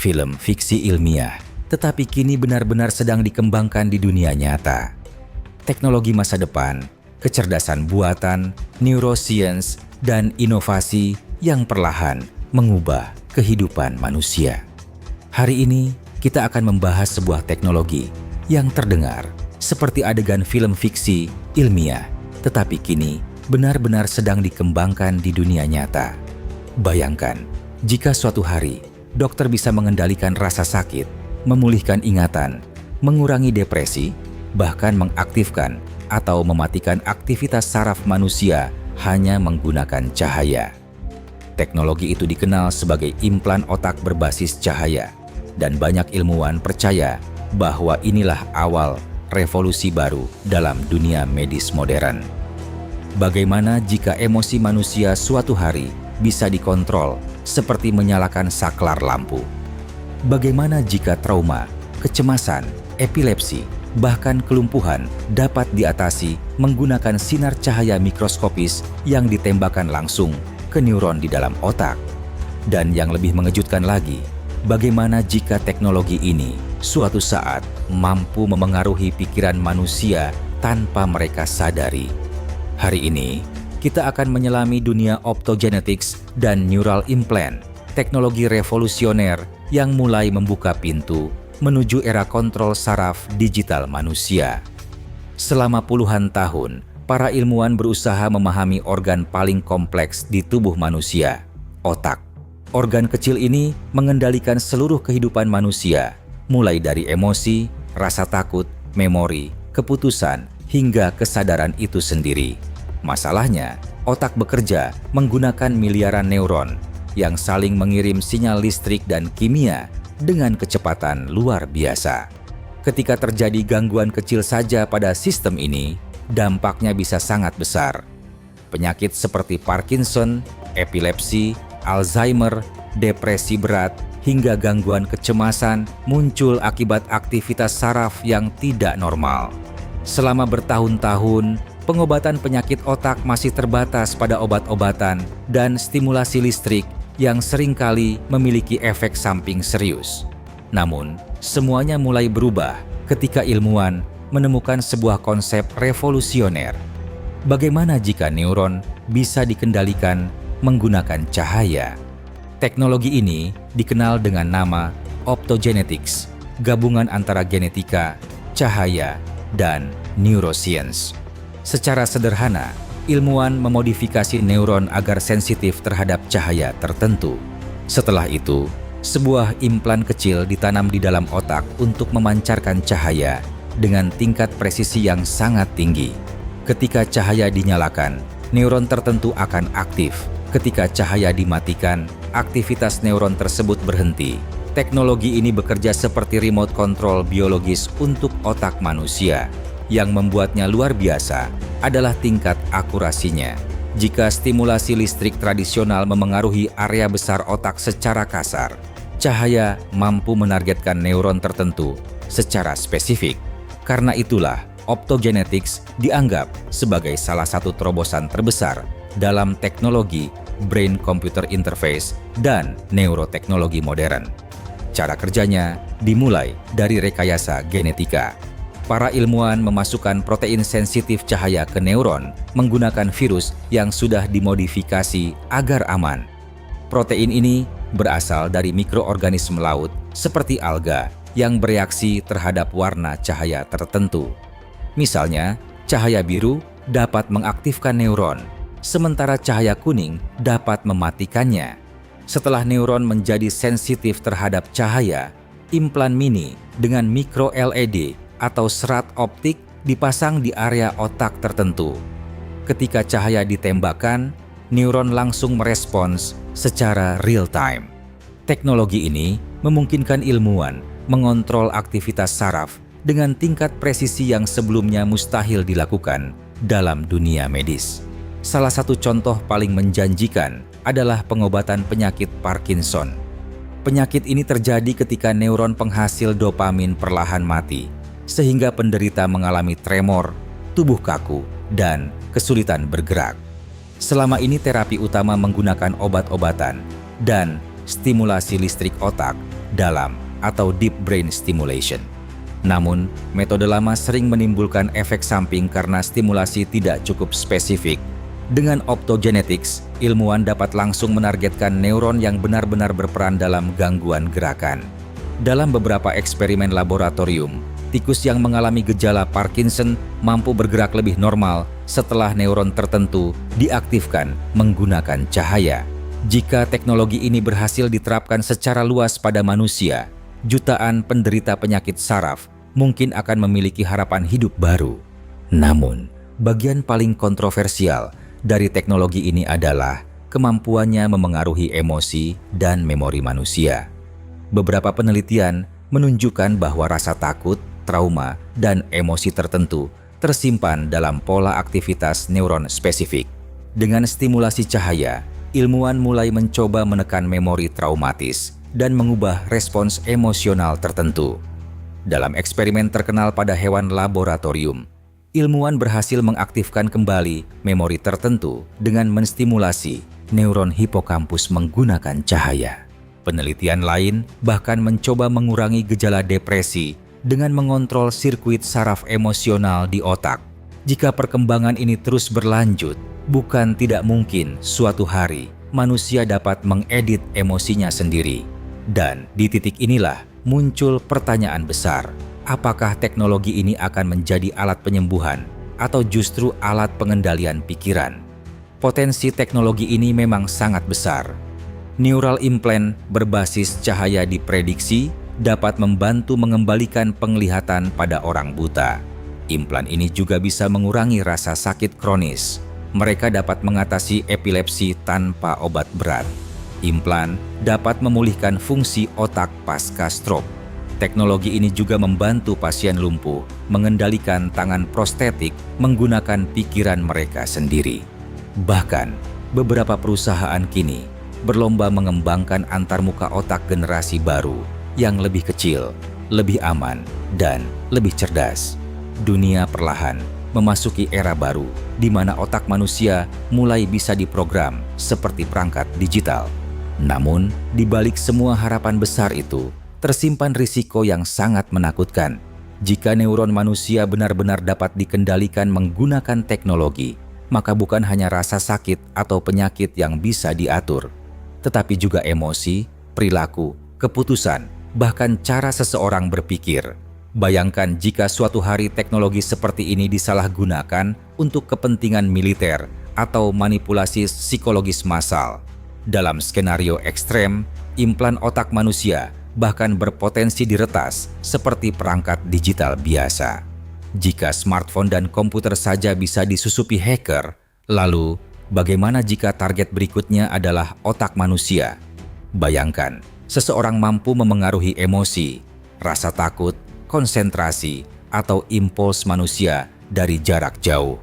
film fiksi ilmiah, tetapi kini benar-benar sedang dikembangkan di dunia nyata. Teknologi masa depan, kecerdasan buatan, neuroscience, dan inovasi yang perlahan mengubah kehidupan manusia. Hari ini, kita akan membahas sebuah teknologi yang terdengar seperti adegan film fiksi ilmiah, tetapi kini benar-benar sedang dikembangkan di dunia nyata. Bayangkan, jika suatu hari dokter bisa mengendalikan rasa sakit, memulihkan ingatan, mengurangi depresi, bahkan mengaktifkan atau mematikan aktivitas saraf manusia hanya menggunakan cahaya. Teknologi itu dikenal sebagai implan otak berbasis cahaya, dan banyak ilmuwan percaya bahwa inilah awal revolusi baru dalam dunia medis modern. Bagaimana jika emosi manusia suatu hari bisa dikontrol seperti menyalakan saklar lampu? Bagaimana jika trauma, kecemasan, epilepsi, bahkan kelumpuhan dapat diatasi menggunakan sinar cahaya mikroskopis yang ditembakkan langsung ke neuron di dalam otak? Dan yang lebih mengejutkan lagi, bagaimana jika teknologi ini suatu saat mampu memengaruhi pikiran manusia tanpa mereka sadari? Hari ini, kita akan menyelami dunia optogenetics dan neural implant, teknologi revolusioner yang mulai membuka pintu menuju era kontrol saraf digital manusia. Selama puluhan tahun, para ilmuwan berusaha memahami organ paling kompleks di tubuh manusia, otak. Organ kecil ini mengendalikan seluruh kehidupan manusia, mulai dari emosi, rasa takut, memori, keputusan, hingga kesadaran itu sendiri. Masalahnya, otak bekerja menggunakan miliaran neuron yang saling mengirim sinyal listrik dan kimia dengan kecepatan luar biasa. Ketika terjadi gangguan kecil saja pada sistem ini, dampaknya bisa sangat besar. Penyakit seperti Parkinson, epilepsi, Alzheimer, depresi berat, hingga gangguan kecemasan muncul akibat aktivitas saraf yang tidak normal. Selama bertahun-tahun, pengobatan penyakit otak masih terbatas pada obat-obatan dan stimulasi listrik yang seringkali memiliki efek samping serius. Namun, semuanya mulai berubah ketika ilmuwan menemukan sebuah konsep revolusioner. Bagaimana jika neuron bisa dikendalikan menggunakan cahaya? Teknologi ini dikenal dengan nama optogenetics, gabungan antara genetika, cahaya, dan neuroscience. Secara sederhana, ilmuwan memodifikasi neuron agar sensitif terhadap cahaya tertentu. Setelah itu, sebuah implan kecil ditanam di dalam otak untuk memancarkan cahaya dengan tingkat presisi yang sangat tinggi. Ketika cahaya dinyalakan, neuron tertentu akan aktif. Ketika cahaya dimatikan, aktivitas neuron tersebut berhenti. Teknologi ini bekerja seperti remote control biologis untuk otak manusia. Yang membuatnya luar biasa adalah tingkat akurasinya. Jika stimulasi listrik tradisional memengaruhi area besar otak secara kasar, cahaya mampu menargetkan neuron tertentu secara spesifik. Karena itulah, optogenetics dianggap sebagai salah satu terobosan terbesar dalam teknologi brain-computer interface dan neuroteknologi modern. Cara kerjanya dimulai dari rekayasa genetika. Para ilmuwan memasukkan protein sensitif cahaya ke neuron menggunakan virus yang sudah dimodifikasi agar aman. Protein ini berasal dari mikroorganisme laut seperti alga yang bereaksi terhadap warna cahaya tertentu. Misalnya, cahaya biru dapat mengaktifkan neuron, sementara cahaya kuning dapat mematikannya. Setelah neuron menjadi sensitif terhadap cahaya, implan mini dengan micro LED atau serat optik dipasang di area otak tertentu. Ketika cahaya ditembakkan, neuron langsung merespons secara real-time. Teknologi ini memungkinkan ilmuwan mengontrol aktivitas saraf dengan tingkat presisi yang sebelumnya mustahil dilakukan dalam dunia medis. Salah satu contoh paling menjanjikan adalah pengobatan penyakit Parkinson. Penyakit ini terjadi ketika neuron penghasil dopamin perlahan mati, sehingga penderita mengalami tremor, tubuh kaku, dan kesulitan bergerak. Selama ini terapi utama menggunakan obat-obatan dan stimulasi listrik otak dalam atau deep brain stimulation. Namun, metode lama sering menimbulkan efek samping karena stimulasi tidak cukup spesifik. Dengan optogenetics, ilmuwan dapat langsung menargetkan neuron yang benar-benar berperan dalam gangguan gerakan. Dalam beberapa eksperimen laboratorium, tikus yang mengalami gejala Parkinson mampu bergerak lebih normal setelah neuron tertentu diaktifkan menggunakan cahaya. Jika teknologi ini berhasil diterapkan secara luas pada manusia, jutaan penderita penyakit saraf mungkin akan memiliki harapan hidup baru. Namun, bagian paling kontroversial dari teknologi ini adalah kemampuannya memengaruhi emosi dan memori manusia. Beberapa penelitian menunjukkan bahwa rasa takut, trauma, dan emosi tertentu tersimpan dalam pola aktivitas neuron spesifik. Dengan stimulasi cahaya, ilmuwan mulai mencoba menekan memori traumatis dan mengubah respons emosional tertentu. Dalam eksperimen terkenal pada hewan laboratorium, ilmuwan berhasil mengaktifkan kembali memori tertentu dengan menstimulasi neuron hipokampus menggunakan cahaya. Penelitian lain bahkan mencoba mengurangi gejala depresi dengan mengontrol sirkuit saraf emosional di otak. Jika perkembangan ini terus berlanjut, bukan tidak mungkin suatu hari manusia dapat mengedit emosinya sendiri. Dan di titik inilah muncul pertanyaan besar. Apakah teknologi ini akan menjadi alat penyembuhan atau justru alat pengendalian pikiran? Potensi teknologi ini memang sangat besar. Neural implant berbasis cahaya diprediksi dapat membantu mengembalikan penglihatan pada orang buta. Implan ini juga bisa mengurangi rasa sakit kronis. Mereka dapat mengatasi epilepsi tanpa obat berat. Implan dapat memulihkan fungsi otak pasca stroke. Teknologi ini juga membantu pasien lumpuh mengendalikan tangan prostetik menggunakan pikiran mereka sendiri. Bahkan, beberapa perusahaan kini berlomba mengembangkan antarmuka otak generasi baru yang lebih kecil, lebih aman, dan lebih cerdas. Dunia perlahan memasuki era baru di mana otak manusia mulai bisa diprogram seperti perangkat digital. Namun, di balik semua harapan besar itu, tersimpan risiko yang sangat menakutkan. Jika neuron manusia benar-benar dapat dikendalikan menggunakan teknologi, maka bukan hanya rasa sakit atau penyakit yang bisa diatur, tetapi juga emosi, perilaku, keputusan, bahkan cara seseorang berpikir. Bayangkan jika suatu hari teknologi seperti ini disalahgunakan untuk kepentingan militer atau manipulasi psikologis massal. Dalam skenario ekstrem, implan otak manusia bahkan berpotensi diretas seperti perangkat digital biasa. Jika smartphone dan komputer saja bisa disusupi hacker, lalu bagaimana jika target berikutnya adalah otak manusia? Bayangkan, seseorang mampu memengaruhi emosi, rasa takut, konsentrasi, atau impuls manusia dari jarak jauh.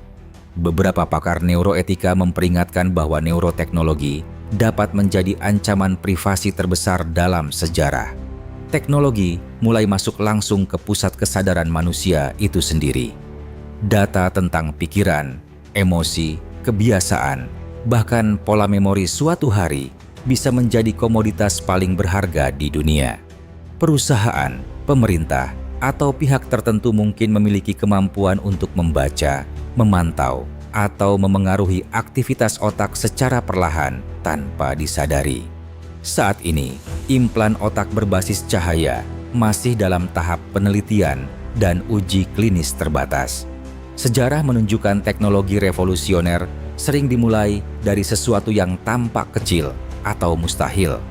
Beberapa pakar neuroetika memperingatkan bahwa neuroteknologi dapat menjadi ancaman privasi terbesar dalam sejarah. Teknologi mulai masuk langsung ke pusat kesadaran manusia itu sendiri. Data tentang pikiran, emosi, kebiasaan, bahkan pola memori suatu hari bisa menjadi komoditas paling berharga di dunia. Perusahaan, pemerintah, atau pihak tertentu mungkin memiliki kemampuan untuk membaca, memantau, atau memengaruhi aktivitas otak secara perlahan tanpa disadari. Saat ini, implan otak berbasis cahaya masih dalam tahap penelitian dan uji klinis terbatas. Sejarah menunjukkan teknologi revolusioner sering dimulai dari sesuatu yang tampak kecil atau mustahil.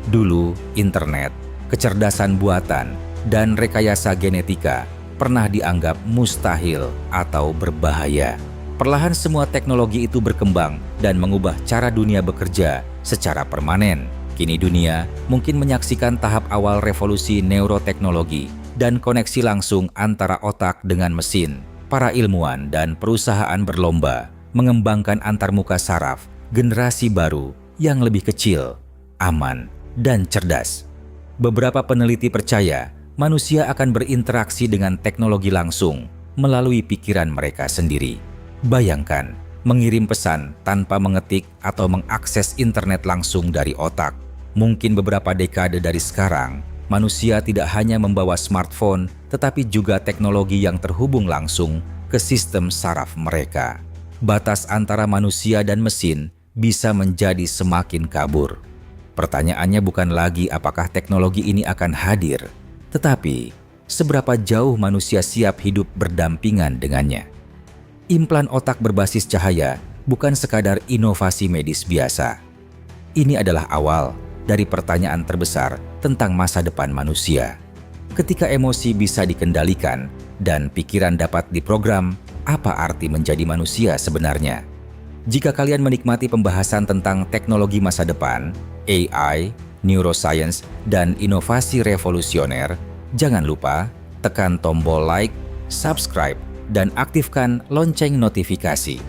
Dulu, internet, kecerdasan buatan, dan rekayasa genetika pernah dianggap mustahil atau berbahaya. Perlahan semua teknologi itu berkembang dan mengubah cara dunia bekerja secara permanen. Kini dunia mungkin menyaksikan tahap awal revolusi neuroteknologi dan koneksi langsung antara otak dengan mesin. Para ilmuwan dan perusahaan berlomba mengembangkan antarmuka saraf generasi baru yang lebih kecil, aman, dan cerdas. Beberapa peneliti percaya manusia akan berinteraksi dengan teknologi langsung melalui pikiran mereka sendiri. Bayangkan, mengirim pesan tanpa mengetik atau mengakses internet langsung dari otak. Mungkin beberapa dekade dari sekarang, Manusia tidak hanya membawa smartphone, tetapi juga teknologi yang terhubung langsung ke sistem saraf mereka. Batas antara manusia dan mesin bisa menjadi semakin kabur. Pertanyaannya bukan lagi apakah teknologi ini akan hadir, tetapi seberapa jauh manusia siap hidup berdampingan dengannya. Implan otak berbasis cahaya bukan sekadar inovasi medis biasa. Ini adalah awal dari pertanyaan terbesar tentang masa depan manusia. Ketika emosi bisa dikendalikan dan pikiran dapat diprogram, apa arti menjadi manusia sebenarnya? Jika kalian menikmati pembahasan tentang teknologi masa depan, AI, neuroscience, dan inovasi revolusioner, jangan lupa tekan tombol like, subscribe, dan aktifkan lonceng notifikasi.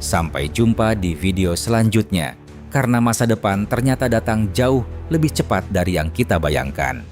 Sampai jumpa di video selanjutnya, karena masa depan ternyata datang jauh lebih cepat dari yang kita bayangkan.